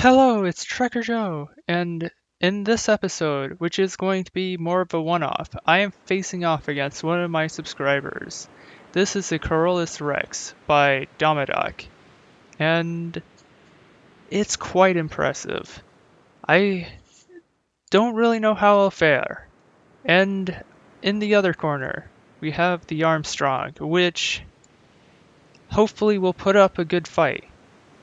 Hello, it's Trekker Joe, and in this episode, which is going to be more of a one-off, I am facing off against one of my subscribers. This is the Carolus Rex by Domadoc, and it's quite impressive. I don't really know how I'll fare. And in the other corner, we have the Armstrong, which hopefully will put up a good fight.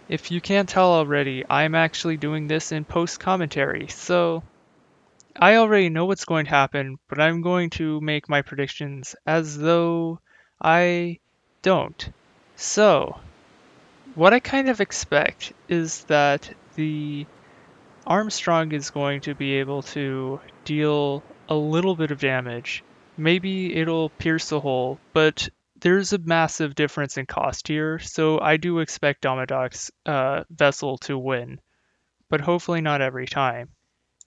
If you can't tell already, I'm actually doing this in post-commentary, so I already know what's going to happen, but I'm going to make my predictions as though I don't. So, what I kind of expect is that the Armstrong is going to be able to deal a little bit of damage. Maybe it'll pierce a hole, but there's a massive difference in cost here, so I do expect Domadoc's vessel to win, but hopefully not every time.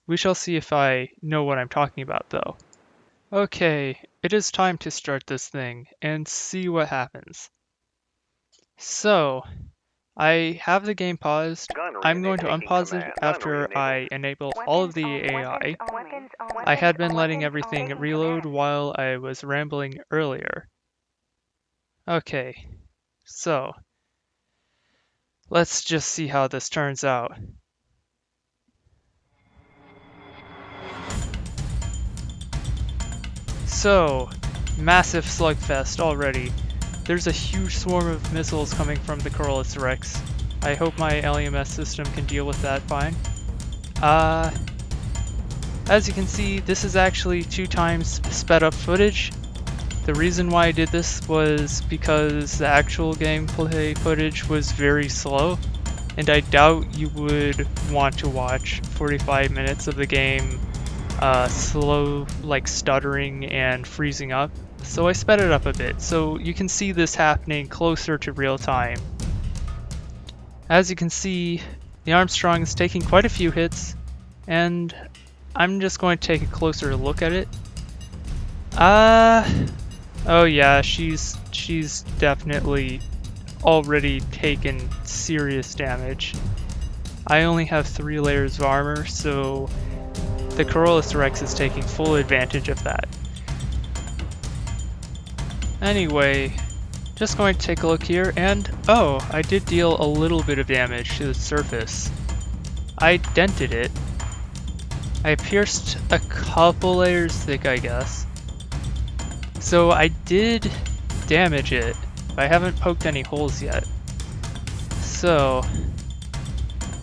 We shall see if I know what I'm talking about, though. Okay, it is time to start this thing and see what happens. So, I have the game paused. I'm going to unpause it after I enable all of the AI. I had been letting everything reload while I was rambling earlier. Okay, so let's just see how this turns out. So, massive slugfest already. There's a huge swarm of missiles coming from the Carolus Rex. I hope my LEMS system can deal with that fine. As you can see, this is actually 2 times sped up footage. The reason why I did this was because the actual gameplay footage was very slow, and I doubt you would want to watch 45 minutes of the game slow, like stuttering and freezing up. So I sped it up a bit, so you can see this happening closer to real time. As you can see, the Armstrong is taking quite a few hits, and I'm just going to take a closer look at it. Oh yeah, she's definitely already taken serious damage. I only have 3 layers of armor, so the Carolus Rex is taking full advantage of that. Anyway, just going to take a look here, and oh, I did deal a little bit of damage to the surface. I dented it. I pierced a couple layers thick, I guess. So I did damage it, but I haven't poked any holes yet. So,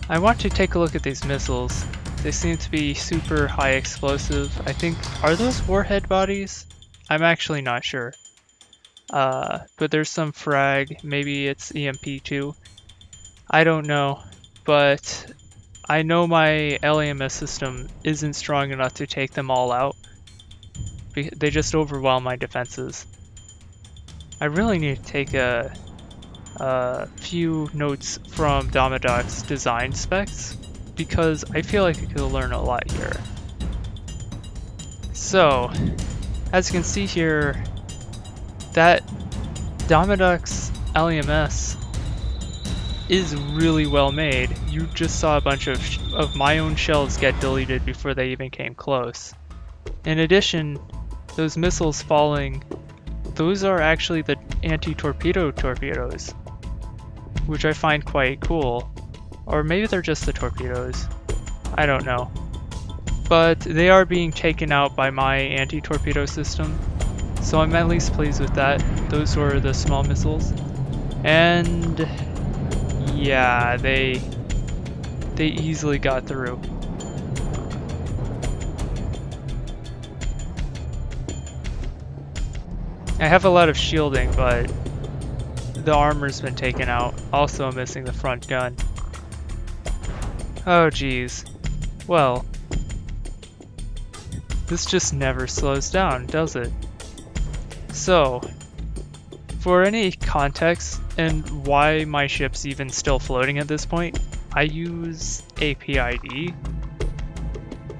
I want to take a look at these missiles. They seem to be super high explosive. I think, are those warhead bodies? I'm actually not sure. But there's some frag, maybe it's EMP too. I don't know, but I know my LAMS system isn't strong enough to take them all out. They just overwhelm my defenses. I really need to take a few notes from Domadoc's design specs, because I feel like I could learn a lot here. So, as you can see here, that Domadoc's LEMS is really well made. You just saw a bunch of my own shells get deleted before they even came close. In addition, those missiles falling, those are actually the anti-torpedo torpedoes, which I find quite cool. Or maybe they're just the torpedoes. I don't know. But they are being taken out by my anti-torpedo system, so I'm at least pleased with that. Those were the small missiles. And yeah, they easily got through. I have a lot of shielding, but the armor's been taken out. Also, I'm missing the front gun. Oh geez. Well, this just never slows down, does it? So, for any context and why my ship's even still floating at this point, I use APID,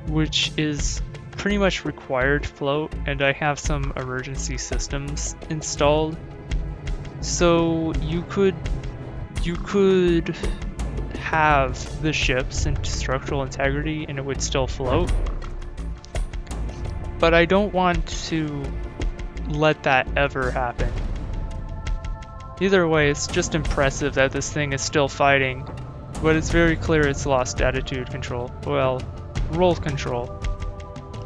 which is pretty much required float, and I have some emergency systems installed. So you could have the ships and structural integrity and it would still float. But I don't want to let that ever happen. Either way, it's just impressive that this thing is still fighting, but it's very clear it's lost attitude control. Well, roll control.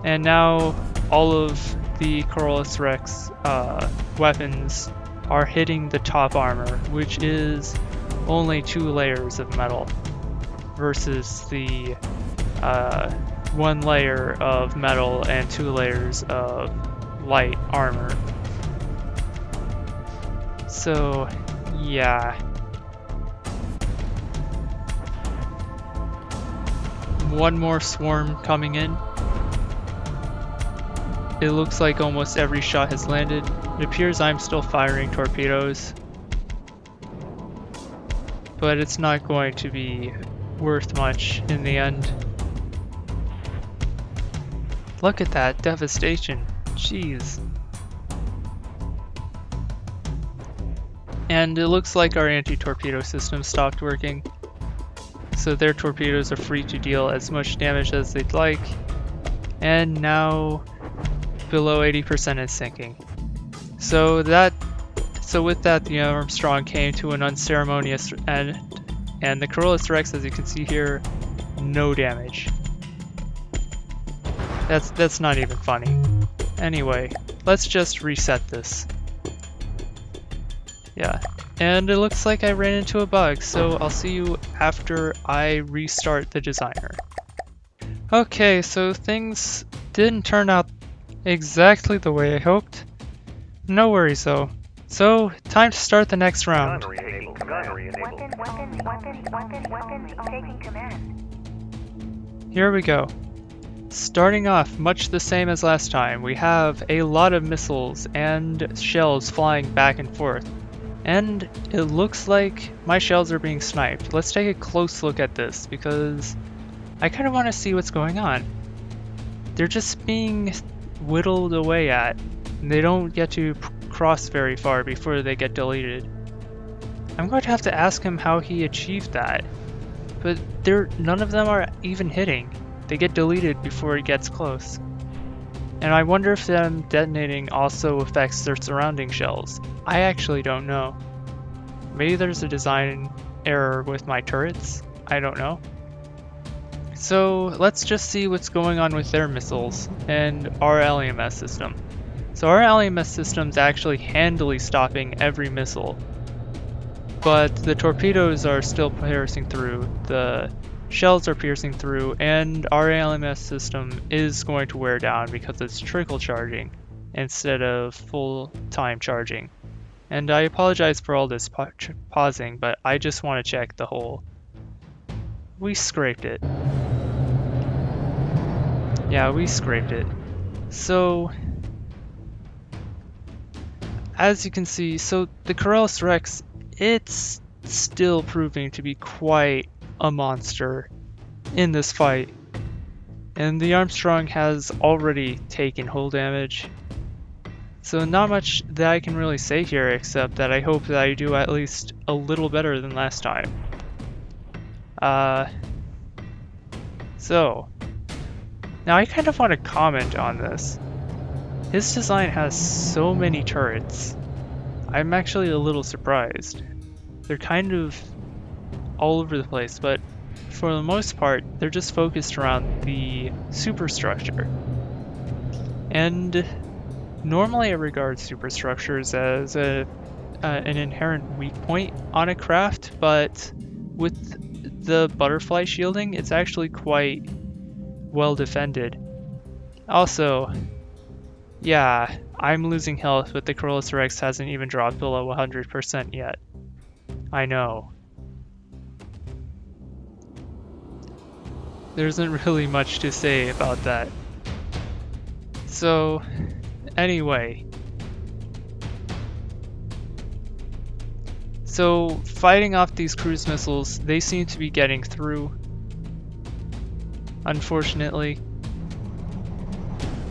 And now all of the Carolus Rex weapons are hitting the top armor, which is only 2 layers of metal versus the 1 layer of metal and 2 layers of light armor. So, yeah. One more swarm coming in. It looks like almost every shot has landed. It appears I'm still firing torpedoes, but it's not going to be worth much in the end. Look at that devastation. Jeez. And it looks like our anti-torpedo system stopped working, so their torpedoes are free to deal as much damage as they'd like, and now below 80% is sinking. So with that, the Armstrong came to an unceremonious end, and the Carolus Rex, as you can see here, no damage. That's not even funny. Anyway, let's just reset this. Yeah, and it looks like I ran into a bug, so I'll see you after I restart the designer. Okay, so things didn't turn out exactly the way I hoped. No worries though. So, time to start the next round. Here we go. Starting off much the same as last time, we have a lot of missiles and shells flying back and forth. And it looks like my shells are being sniped. Let's take a close look at this because I kind of want to see what's going on. They're just being whittled away at. They don't get to cross very far before they get deleted. I'm going to have to ask him how he achieved that. But none of them are even hitting. They get deleted before it gets close. And I wonder if them detonating also affects their surrounding shells. I actually don't know. Maybe there's a design error with my turrets? I don't know. So let's just see what's going on with their missiles and our LEMS system. So our LEMS system's actually handily stopping every missile, but the torpedoes are still piercing through, the shells are piercing through, and our LEMS system is going to wear down because it's trickle charging instead of full-time charging. And I apologize for all this pausing, but I just want to check the hole. We scraped it. Yeah, we scraped it. So, as you can see, so the Carolus Rex, it's still proving to be quite a monster in this fight. And the Armstrong has already taken hull damage. So not much that I can really say here except that I hope that I do at least a little better than last time. So, now I kind of want to comment on this. His design has so many turrets. I'm actually a little surprised. They're kind of all over the place, but for the most part, they're just focused around the superstructure. And normally I regard superstructures as an inherent weak point on a craft, but with the butterfly shielding, it's actually quite well defended. Also, yeah, I'm losing health, but the Carolus Rex hasn't even dropped below 100% yet. I know. There isn't really much to say about that. So, anyway. So, fighting off these cruise missiles, they seem to be getting through, unfortunately.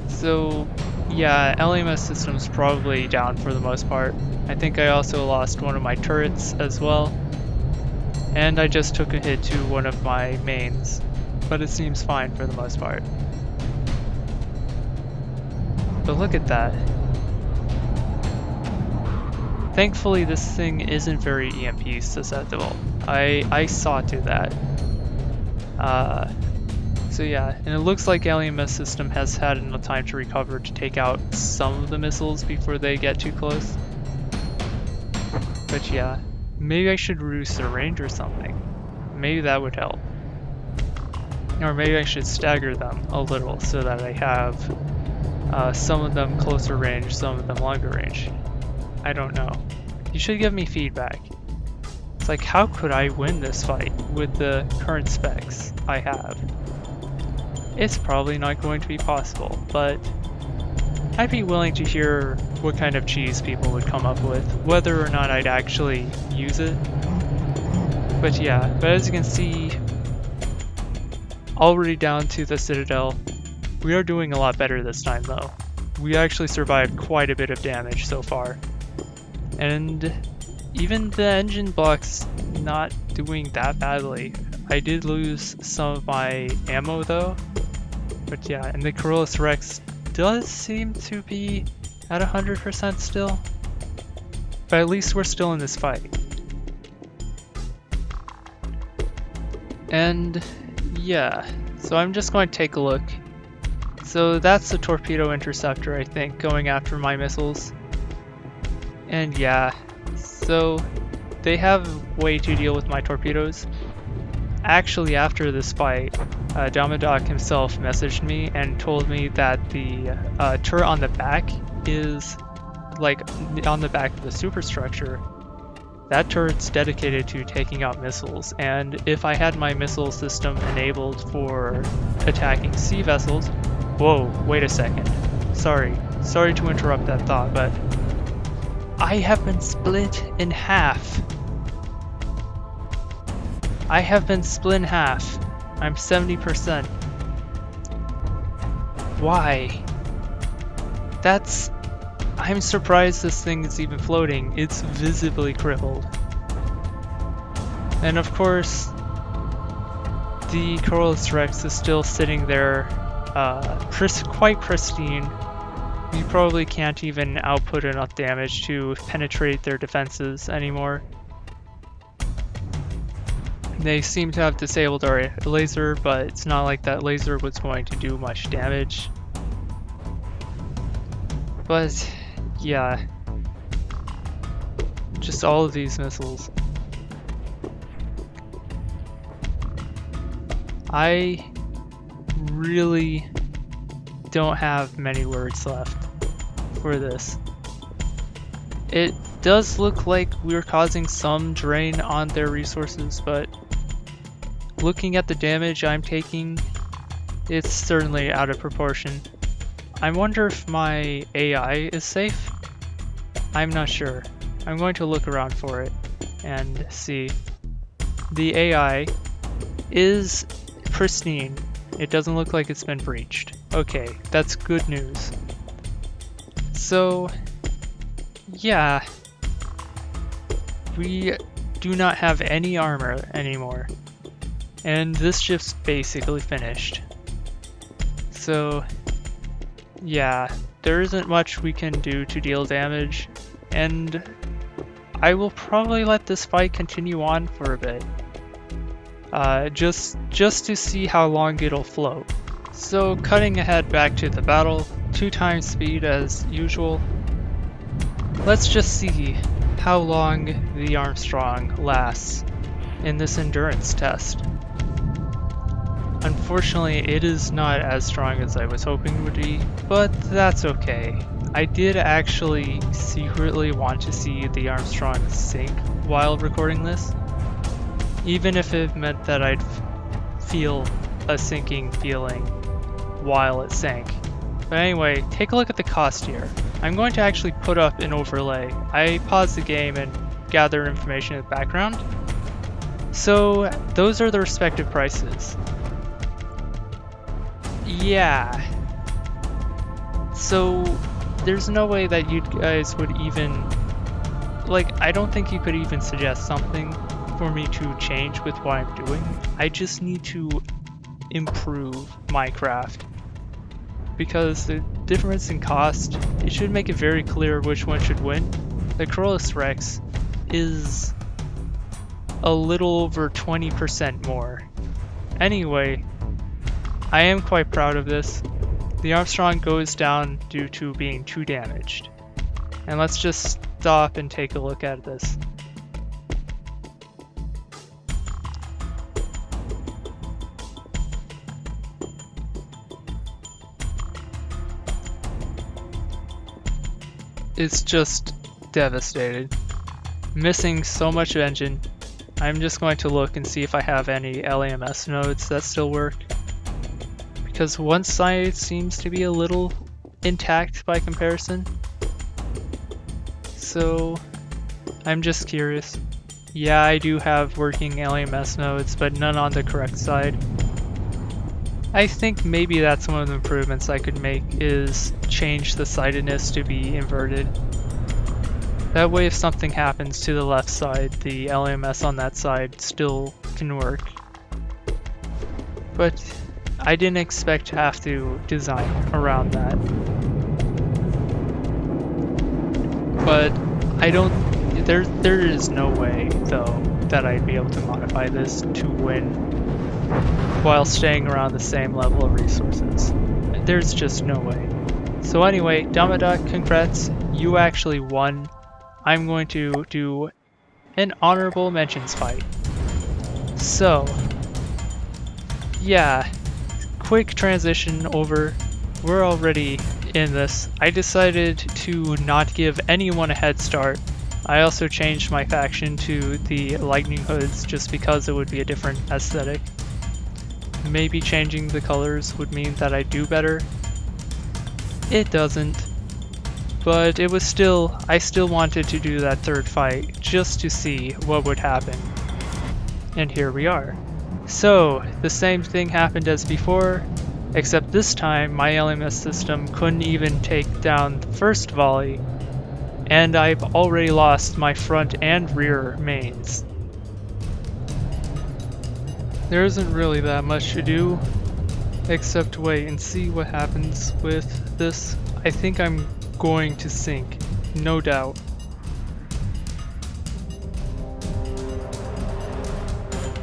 So, yeah, LEMS system's probably down for the most part. I think I also lost one of my turrets as well. And I just took a hit to one of my mains, but it seems fine for the most part. But look at that. Thankfully this thing isn't very EMP susceptible. I saw to that. So yeah, and it looks like Alien Mess System has had enough time to recover to take out some of the missiles before they get too close. But yeah, maybe I should reduce their range or something. Maybe that would help. Or maybe I should stagger them a little so that I have some of them closer range, some of them longer range. I don't know. You should give me feedback. It's like, how could I win this fight with the current specs I have? It's probably not going to be possible, but I'd be willing to hear what kind of cheese people would come up with, whether or not I'd actually use it. But yeah, but as you can see, already down to the Citadel. We are doing a lot better this time though. We actually survived quite a bit of damage so far. And even the engine block's not doing that badly. I did lose some of my ammo though. But yeah, and the Carolus Rex does seem to be at 100% still. But at least we're still in this fight. And yeah, so I'm just going to take a look. So that's the torpedo interceptor, I think, going after my missiles. And yeah, so they have a way to deal with my torpedoes. Actually, after this fight, Domadoc himself messaged me and told me that the turret on the back is like on the back of the superstructure. That turret's dedicated to taking out missiles, and if I had my missile system enabled for attacking sea vessels... Whoa, wait a second. Sorry to interrupt that thought, but I have been split in half. I have been split in half. I'm 70%. Why? I'm surprised this thing is even floating. It's visibly crippled. And of course, the Carolus Rex is still sitting there, quite pristine. We probably can't even output enough damage to penetrate their defenses anymore. They seem to have disabled our laser, but it's not like that laser was going to do much damage. But yeah, just all of these missiles. I really don't have many words left for this. It does look like we're causing some drain on their resources, but looking at the damage I'm taking, it's certainly out of proportion. I wonder if my AI is safe? I'm not sure. I'm going to look around for it and see. The AI is pristine. It doesn't look like it's been breached. Okay, that's good news. So, yeah. We do not have any armor anymore. And this ship's basically finished. So, yeah, there isn't much we can do to deal damage, and I will probably let this fight continue on for a bit. Just to see how long it'll float. So, cutting ahead back to the battle, 2 times speed as usual. Let's just see how long the Armstrong lasts in this endurance test. Unfortunately, it is not as strong as I was hoping it would be, but that's okay. I did actually secretly want to see the Armstrong sink while recording this, even if it meant that I'd feel a sinking feeling while it sank. But anyway, take a look at the cost here. I'm going to actually put up an overlay. I paused the game and gathered information in the background. So those are the respective prices. Yeah. So there's no way that you guys would even, like, I don't think you could even suggest something for me to change with what I'm doing. I just need to improve my craft. Because the difference in cost, it should make it very clear which one should win. The Carolus Rex is a little over 20% more. Anyway, I am quite proud of this. The Armstrong goes down due to being too damaged. And let's just stop and take a look at this. It's just devastated. Missing so much engine. I'm just going to look and see if I have any LAMS nodes that still work. Because one side seems to be a little intact by comparison. So I'm just curious. Yeah, I do have working LAMS nodes, but none on the correct side. I think maybe that's one of the improvements I could make, is change the sidedness to be inverted. That way if something happens to the left side, the LAMS on that side still can work. But I didn't expect to have to design around that. But I don't, there is no way though that I'd be able to modify this to win while staying around the same level of resources. There's just no way. So anyway, Damodok, congrats, you actually won. I'm going to do an honorable mentions fight. So, yeah, quick transition over. We're already in this. I decided to not give anyone a head start. I also changed my faction to the Lightning Hoods just because it would be a different aesthetic. Maybe changing the colors would mean that I do better. It doesn't. But it was still, I still wanted to do that third fight just to see what would happen. And here we are. So, the same thing happened as before, except this time my LMS system couldn't even take down the first volley, and I've already lost my front and rear mains. There isn't really that much to do, except wait and see what happens with this. I think I'm going to sink, no doubt.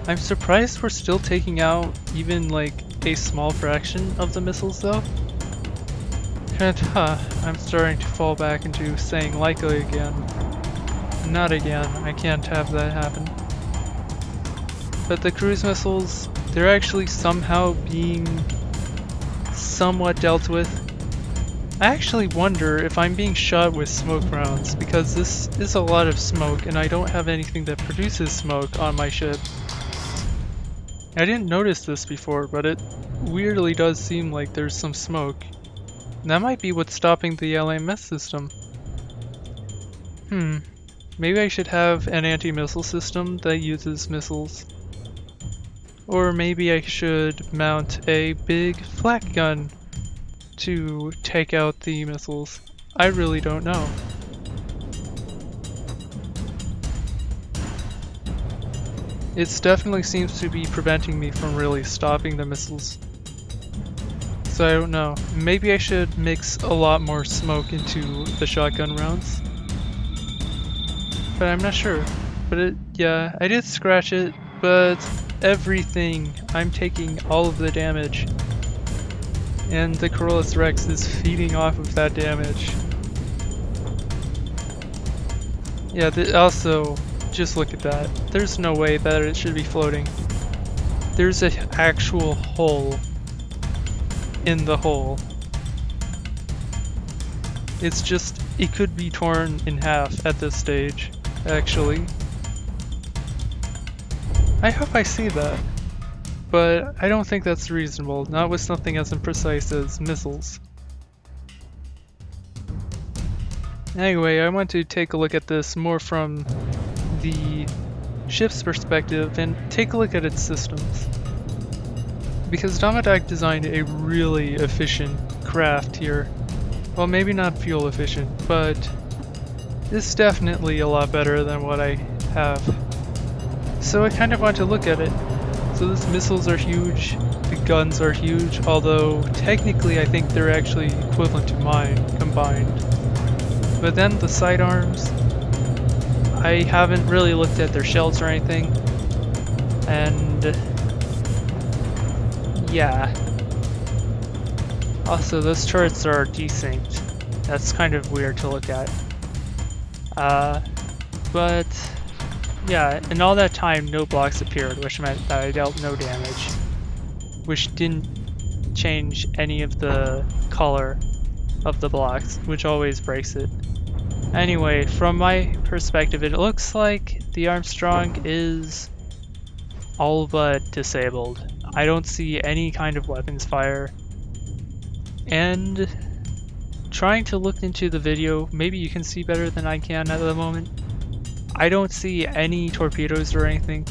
I'm surprised we're still taking out even like a small fraction of the missiles though. And I'm starting to fall back into saying likely again. Not again, I can't have that happen. But the cruise missiles, they're actually somehow being somewhat dealt with. I actually wonder if I'm being shot with smoke rounds, because this is a lot of smoke and I don't have anything that produces smoke on my ship. I didn't notice this before, but it weirdly does seem like there's some smoke. That might be what's stopping the LAMS system. Maybe I should have an anti-missile system that uses missiles. Or maybe I should mount a big flak gun to take out the missiles. I really don't know. It definitely seems to be preventing me from really stopping the missiles. So I don't know. Maybe I should mix a lot more smoke into the shotgun rounds. But I'm not sure. But yeah, I did scratch it, but everything, I'm taking all of the damage. And the Carolus Rex is feeding off of that damage. Yeah, also, just look at that. There's no way that it should be floating. There's an actual hole in the hole. It's just, it could be torn in half at this stage, actually. I hope I see that. But I don't think that's reasonable, not with something as imprecise as missiles. Anyway, I want to take a look at this more from the ship's perspective and take a look at its systems. Because Damodok designed a really efficient craft here. Well, maybe not fuel efficient, but it's definitely a lot better than what I have. So I kind of want to look at it. So those missiles are huge, the guns are huge, although technically I think they're actually equivalent to mine combined. But then the sidearms, I haven't really looked at their shells or anything. And yeah. Also, those turrets are desynced. That's kind of weird to look at. But yeah, in all that time, no blocks appeared, which meant that I dealt no damage, which didn't change any of the color of the blocks, which always breaks it. Anyway, from my perspective, it looks like the Armstrong is all but disabled. I don't see any kind of weapons fire. And trying to look into the video, maybe you can see better than I can at the moment. I don't see any torpedoes or anything.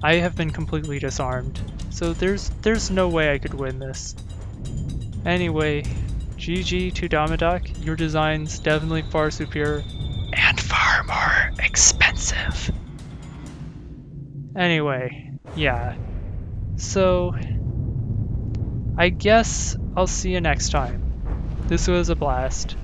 I have been completely disarmed, so there's no way I could win this. Anyway, GG to Domadoc, your design's definitely far superior and far more expensive. Anyway, yeah. So I guess I'll see you next time. This was a blast.